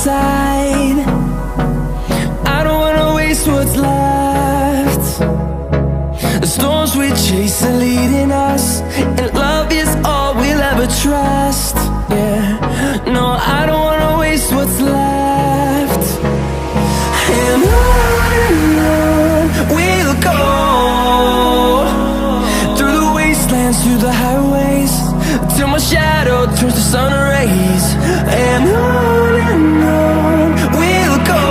side. I don't wanna waste what's left. The storms we chase are leading us, and love is all we'll ever trust. Yeah, no, I don't wanna waste what's left. And on we'll go, through the wastelands, through the highways, till my shadow turns to sun rays. And on we'll go,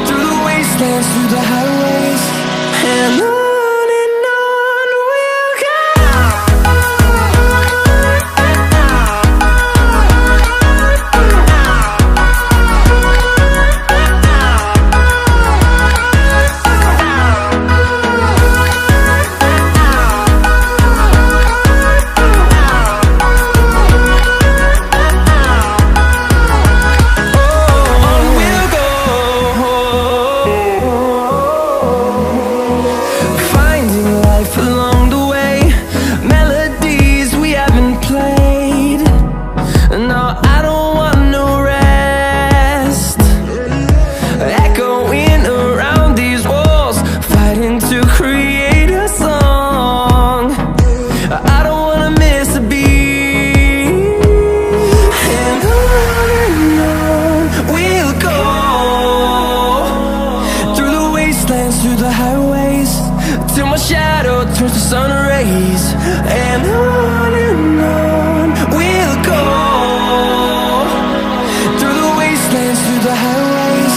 through the wastelands, through the highways, and on we'll go. Through the highways, till my shadow turns to sun rays. And on we'll go, through the wastelands, through the highways,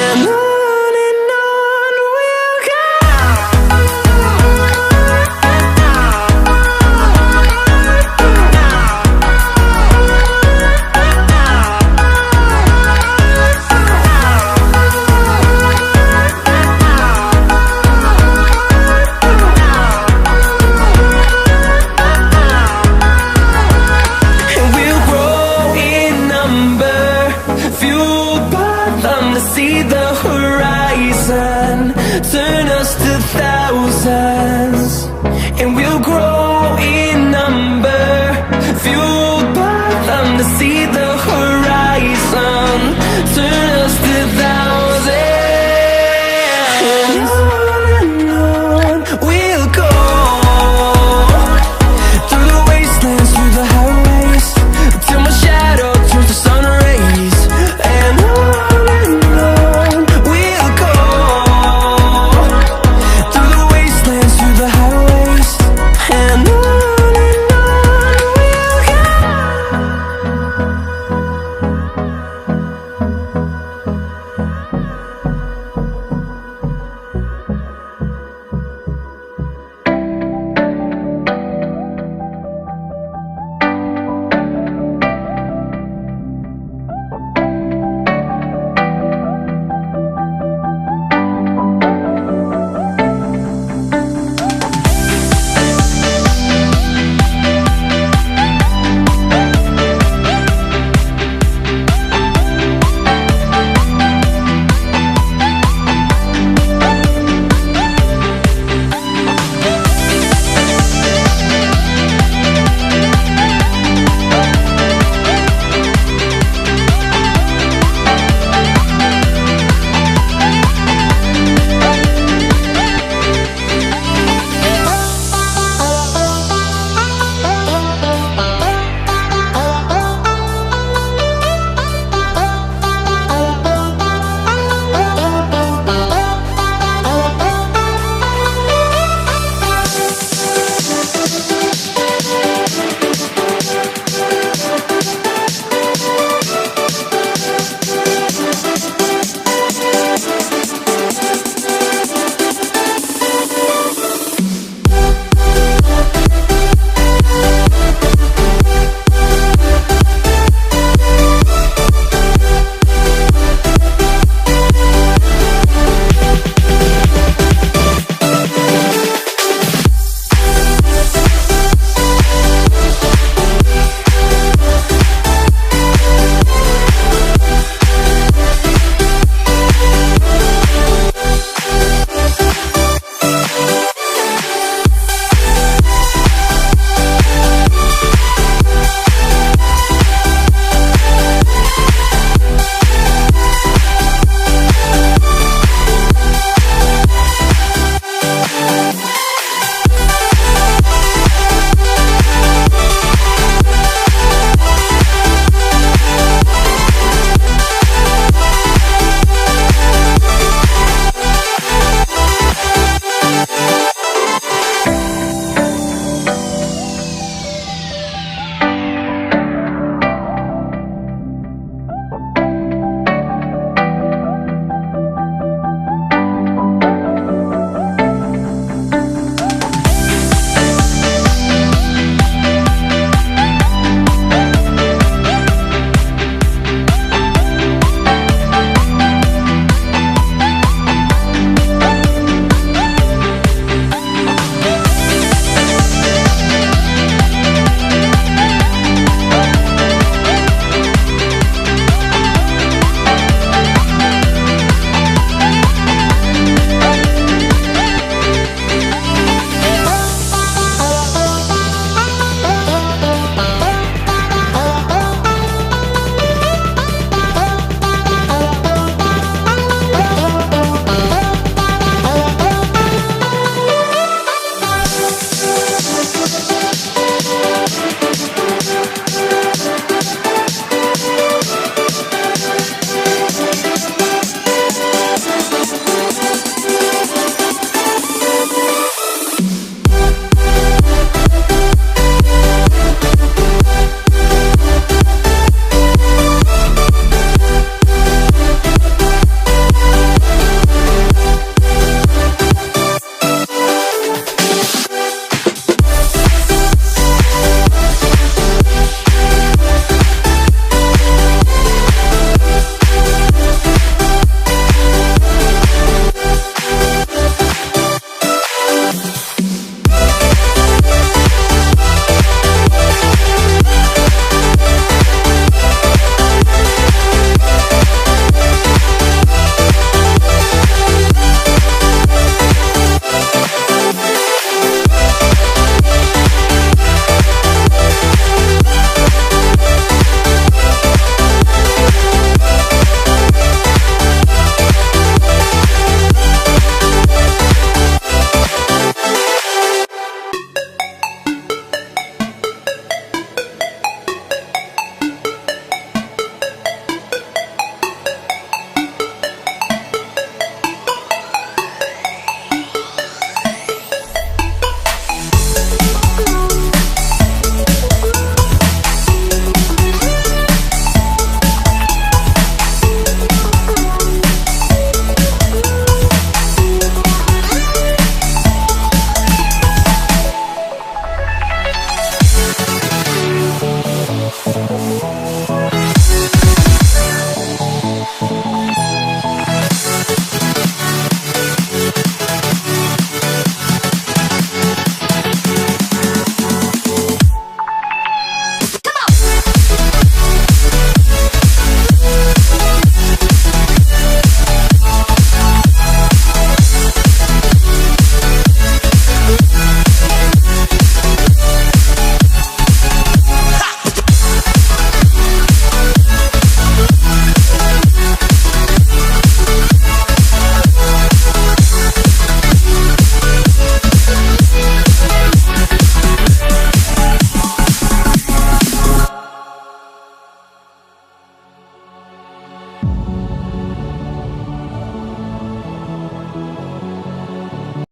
and on we'll go. See the horizon turn us to thousands, and we'll grow in number, fueled by them to see the